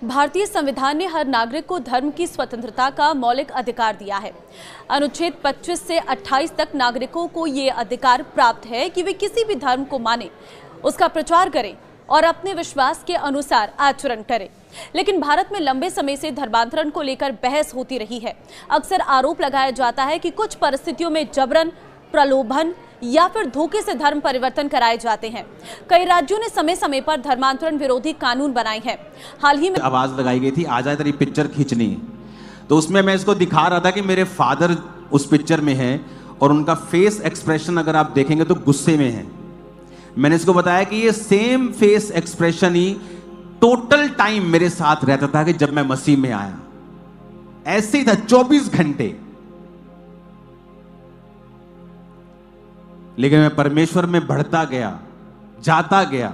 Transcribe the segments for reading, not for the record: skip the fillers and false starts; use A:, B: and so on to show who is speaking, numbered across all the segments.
A: भारतीय संविधान ने हर नागरिक को धर्म की स्वतंत्रता का मौलिक अधिकार दिया है। अनुच्छेद 25 से 28 तक नागरिकों को ये अधिकार प्राप्त है कि वे किसी भी धर्म को माने, उसका प्रचार करें और अपने विश्वास के अनुसार आचरण करें। लेकिन भारत में लंबे समय से धर्मांतरण को लेकर बहस होती रही है। अक्सर आरोप लगाया जाता है कि कुछ परिस्थितियों में जबरन, प्रलोभन या फिर धोखे से धर्म परिवर्तन कराए जाते हैं। कई राज्यों ने समय समय पर धर्मांतरण विरोधी कानून बनाए हैं। हाल ही में
B: आवाज लगाई गई थी, आजा तेरी पिक्चर खींचनी है, तो उसमें मैं इसको दिखा रहा था कि मेरे फादर उस पिक्चर में हैं और उनका फेस एक्सप्रेशन अगर आप देखेंगे तो गुस्से में है। मैंने इसको बताया कि ये सेम फेस एक्सप्रेशन ही टोटल टाइम मेरे साथ रहता था कि जब मैं मसीह में आया, ऐसे ही था 24 घंटे। लेकिन मैं परमेश्वर में बढ़ता गया, जाता गया।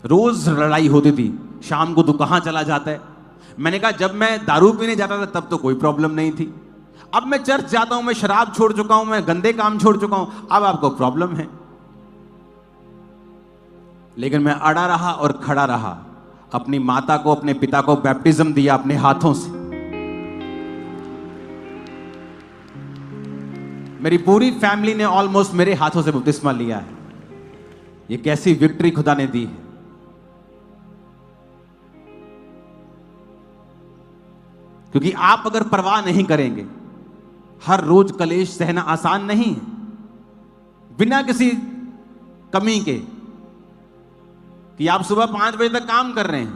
B: रोज लड़ाई होती थी, शाम को तू कहां चला जाता है। मैंने कहा जब मैं दारू पीने जाता था तब तो कोई प्रॉब्लम नहीं थी, अब मैं चर्च जाता हूं, मैं शराब छोड़ चुका हूं, मैं गंदे काम छोड़ चुका हूं, अब आपको प्रॉब्लम है। लेकिन मैं अड़ा रहा और खड़ा रहा। अपनी माता को, अपने पिता को बैप्टिज्म दिया अपने हाथों से। मेरी पूरी फैमिली ने ऑलमोस्ट मेरे हाथों से बपतिस्मा लिया है। ये कैसी विक्ट्री खुदा ने दी है। क्योंकि आप अगर परवाह नहीं करेंगे, हर रोज कलेश सहना आसान नहीं है, बिना किसी कमी के। कि आप सुबह 5 बजे तक काम कर रहे हैं,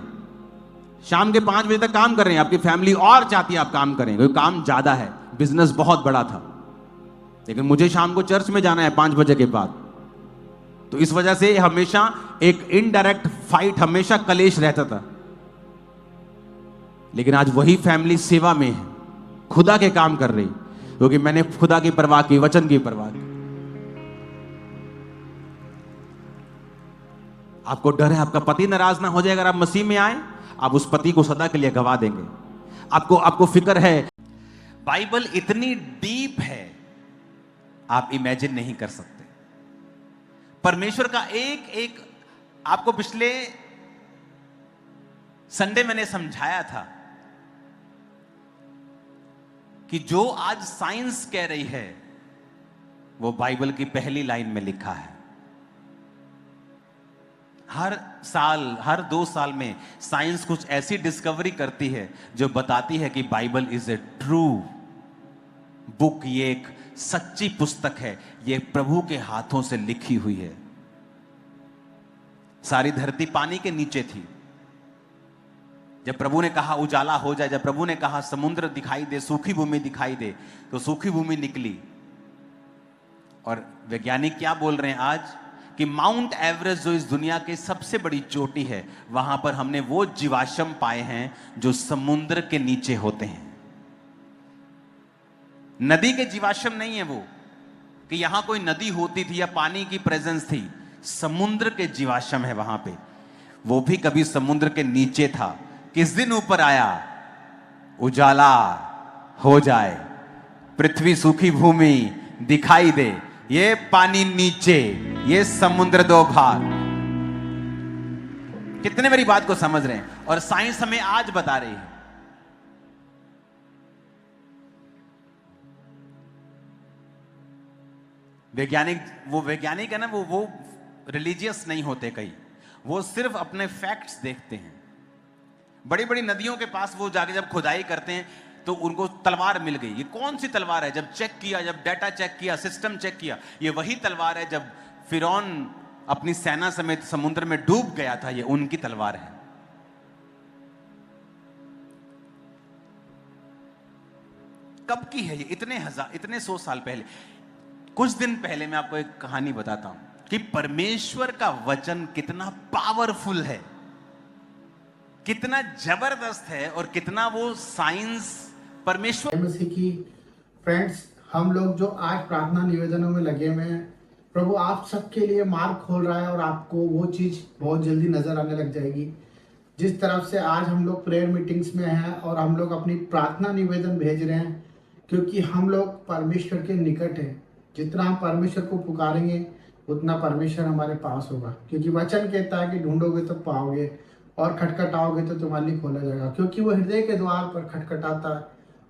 B: शाम के 5 बजे तक काम कर रहे हैं, आपकी फैमिली और चाहती है आप काम करें क्योंकि काम ज्यादा है, बिजनेस बहुत बड़ा था, लेकिन मुझे शाम को चर्च में जाना है 5 बजे के बाद। तो इस वजह से हमेशा एक इनडायरेक्ट फाइट, हमेशा कलेश रहता था। लेकिन आज वही फैमिली सेवा में है, खुदा के काम कर रही, क्योंकि मैंने खुदा की परवाह की, वचन की परवाह की। आपको डर है आपका पति नाराज ना हो जाए अगर आप मसीह में आए, आप उस पति को सदा के लिए गवा देंगे। आपको फिक्र है। बाइबल इतनी डीप है, आप इमेजिन नहीं कर सकते। परमेश्वर का एक एक, आपको पिछले संडे मैंने समझाया था कि जो आज साइंस कह रही है वो बाइबल की पहली लाइन में लिखा है। हर साल, हर 2 साल में साइंस कुछ ऐसी डिस्कवरी करती है जो बताती है कि Bible is a true book. ये एक सच्ची पुस्तक है, ये प्रभु के हाथों से लिखी हुई है। सारी धरती पानी के नीचे थी। जब प्रभु ने कहा उजाला हो जाए, जब प्रभु ने कहा समुद्र दिखाई दे, सूखी भूमि दिखाई दे, तो सूखी भूमि निकली। और वैज्ञानिक क्या बोल रहे हैं आज कि माउंट एवरेस्ट जो इस दुनिया की सबसे बड़ी चोटी है, वहां पर हमने वो जीवाश्म पाए हैं जो समुद्र के नीचे होते हैं। नदी के जीवाश्म नहीं है वो, कि यहां कोई नदी होती थी या पानी की प्रेजेंस थी। समुद्र के जीवाश्म है वहां पे, वो भी कभी समुद्र के नीचे था। किस दिन ऊपर आया? उजाला हो जाए, पृथ्वी सूखी भूमि दिखाई दे, ये पानी नीचे, ये समुद्र 2 भाग। कितने मेरी बात को समझ रहे हैं? और साइंस हमें आज बता रही है। वैज्ञानिक है ना, वो रिलीजियस नहीं होते कई, वो सिर्फ अपने फैक्ट्स देखते हैं। बड़ी बड़ी नदियों के पास वो जाके जब खुदाई करते हैं तो उनको तलवार मिल गई। ये कौन सी तलवार है? जब चेक किया, जब डाटा चेक किया, सिस्टम चेक किया, ये वही तलवार है जब फिरौन अपनी सेना समेत समुद्र में डूब गया था, ये उनकी तलवार है। कब की है ये? इतने 100 साल पहले। कुछ दिन पहले मैं आपको एक कहानी बताता हूं कि परमेश्वर का वचन कितना पावरफुल है, कितना जबरदस्त है, और कितना वो साइंस परमेश्वर
C: मसीह की फ्रेंड्स, हम लोग जो आज प्रार्थना निवेदनों में लगे हुए हैं, प्रभु आप सबके लिए मार्ग खोल रहा है और आपको वो चीज बहुत जल्दी नजर आने लग जाएगी। जिस तरफ से आज हम लोग प्रेयर मीटिंग्स में हैं और हम लोग अपनी प्रार्थना निवेदन भेज रहे हैं, क्योंकि हम लोग परमेश्वर के निकट हैं। जितना हम परमेश्वर को पुकारेंगे उतना परमेश्वर हमारे पास होगा, क्योंकि वचन कहता है कि ढूंढोगे तो पाओगे और खटखटाओगे तो तुम्हारे लिए खोला जाएगा, क्योंकि वो हृदय के द्वार पर खटखटाता है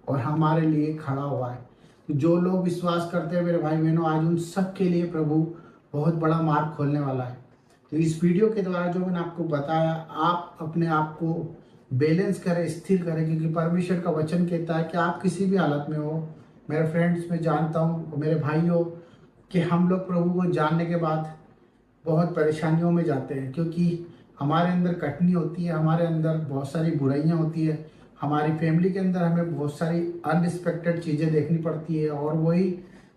C: और हमारे लिए खड़ा हुआ है। तो जो लोग विश्वास करते हैं मेरे भाई बहनों, आज उन सब के लिए प्रभु बहुत बड़ा मार्ग खोलने वाला है। तो इस वीडियो के द्वारा जो मैंने आपको बताया, आप अपने आप को बैलेंस करें, स्थिर करें, क्योंकि परमेश्वर का वचन कहता है कि आप किसी भी हालत में हो। मेरे फ्रेंड्स, मैं जानता हूँ, मेरे भाइयों, कि हम लोग प्रभु को जानने के बाद बहुत परेशानियों में जाते हैं, क्योंकि हमारे अंदर कटनी होती है, हमारे अंदर बहुत सारी बुराइयां होती है, हमारी फैमिली के अंदर हमें बहुत सारी अनरिस्पेक्टेड चीज़ें देखनी पड़ती है, और वही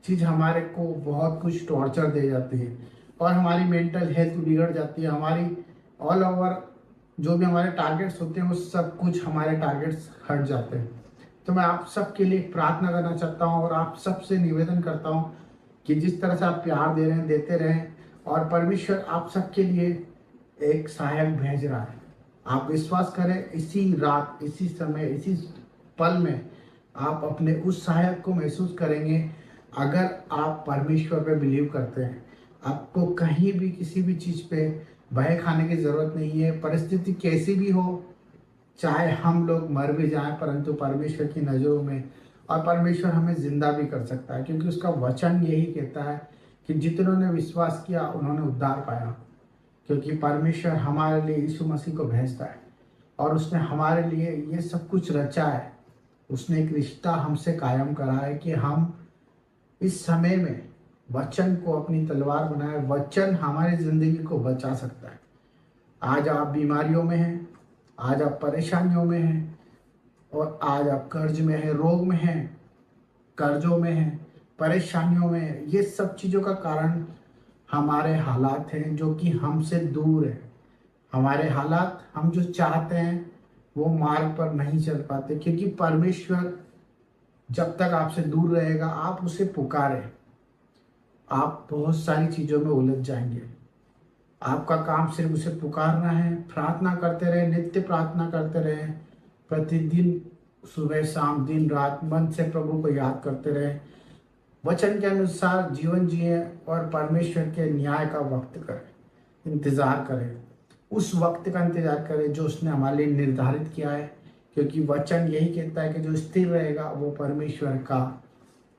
C: चीज़ हमारे को बहुत कुछ टॉर्चर दे जाती है और हमारी मेंटल हेल्थ बिगड़ जाती है। हमारी ऑल ओवर जो भी हमारे टारगेट्स होते हैं वो सब कुछ हमारे टारगेट्स हट जाते हैं। तो मैं आप सबके लिए प्रार्थना करना चाहता हूँ और आप सबसे निवेदन करता हूँ कि जिस तरह से आप प्यार दे रहे हैं, देते रहें, और परमेश्वर आप सबके लिए एक सहायक भेज रहा है। आप विश्वास करें, इसी रात, इसी समय, इसी पल में आप अपने उस सहायक को महसूस करेंगे अगर आप परमेश्वर पे बिलीव करते हैं। आपको कहीं भी किसी भी चीज़ पे भय खाने की ज़रूरत नहीं है। परिस्थिति कैसी भी हो, चाहे हम लोग मर भी जाएं, परंतु परमेश्वर की नज़रों में, और परमेश्वर हमें जिंदा भी कर सकता है, क्योंकि उसका वचन यही कहता है कि जितनों ने विश्वास किया उन्होंने उद्धार पाया। क्योंकि परमेश्वर हमारे लिए यीशु मसीह को भेजता है और उसने हमारे लिए ये सब कुछ रचा है। उसने एक रिश्ता हमसे कायम करा है कि हम इस समय में वचन को अपनी तलवार बनाए। वचन हमारी जिंदगी को बचा सकता है। आज आप बीमारियों में हैं, आज आप परेशानियों में हैं, और आज आप कर्ज में हैं, रोग में हैं, कर्जों में हैं, परेशानियों में हैं। ये सब चीज़ों का कारण हमारे हालात हैं जो कि हमसे दूर है। हमारे हालात, हम जो चाहते हैं वो मार्ग पर नहीं चल पाते, क्योंकि परमेश्वर जब तक आपसे दूर रहेगा, आप उसे पुकारें, आप बहुत सारी चीज़ों में उलझ जाएंगे। आपका काम सिर्फ उसे पुकारना है, प्रार्थना करते रहे, नित्य प्रार्थना करते रहे, प्रतिदिन सुबह शाम दिन रात मन से प्रभु को याद करते रहे, वचन के अनुसार जीवन जिए और परमेश्वर के न्याय का वक्त करें, इंतज़ार करें, उस वक्त का इंतज़ार करें जो उसने हमारे लिए निर्धारित किया है। क्योंकि वचन यही कहता है कि जो स्थिर रहेगा वो परमेश्वर का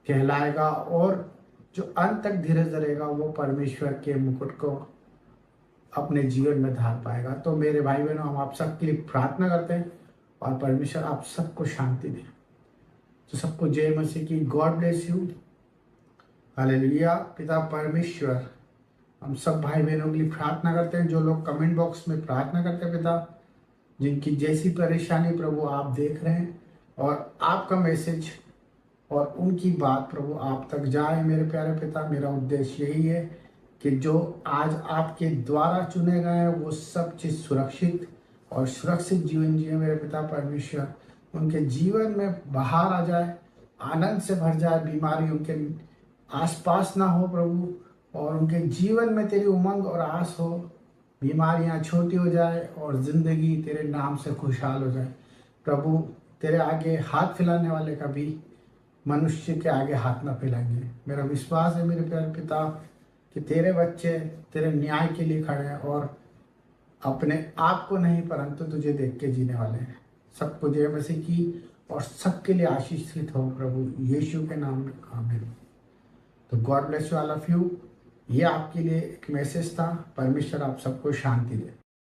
C: कहलाएगा, और जो अंत तक धीरज धरेगा वो परमेश्वर के मुकुट को अपने जीवन में धार पाएगा। तो मेरे भाई बहनों, हम आप सबके लिए प्रार्थना करते हैं और परमेश्वर आप सबको शांति दे। तो सबको जय मसीह की। God bless you. हालेलुया। पिता परमेश्वर, हम सब भाई बहनों के लिए प्रार्थना करते हैं जो लोग कमेंट बॉक्स में प्रार्थना करते हैं, पिता जिनकी जैसी परेशानी प्रभु आप देख रहे हैं, और आपका मैसेज और उनकी बात प्रभु आप तक जाए। मेरे प्यारे पिता, मेरा उद्देश्य यही है कि जो आज आपके द्वारा चुने गए हैं वो सब चीज़ सुरक्षित और सुरक्षित जीवन जिए। मेरे पिता परमेश्वर, उनके जीवन में बाहर आ जाए, आनंद से भर जाए, बीमारी उनके आसपास ना हो प्रभु, और उनके जीवन में तेरी उमंग और आस हो, बीमारियां छोटी हो जाए और ज़िंदगी तेरे नाम से खुशहाल हो जाए। प्रभु, तेरे आगे हाथ फैलाने वाले कभी मनुष्य के आगे हाथ ना फैलाएंगे। मेरा विश्वास है मेरे प्यारे पिता कि तेरे बच्चे तेरे न्याय के लिए खड़े हैं और अपने आप को नहीं परंतु तुझे देख के जीने वाले हैं। सबको जय मसीह की और सबके लिए आशीषित हो प्रभु यीशु के नाम में, आमीन। तो God bless you all of you. ये आपके लिए एक मैसेज था। परमेश्वर आप सबको शांति दे।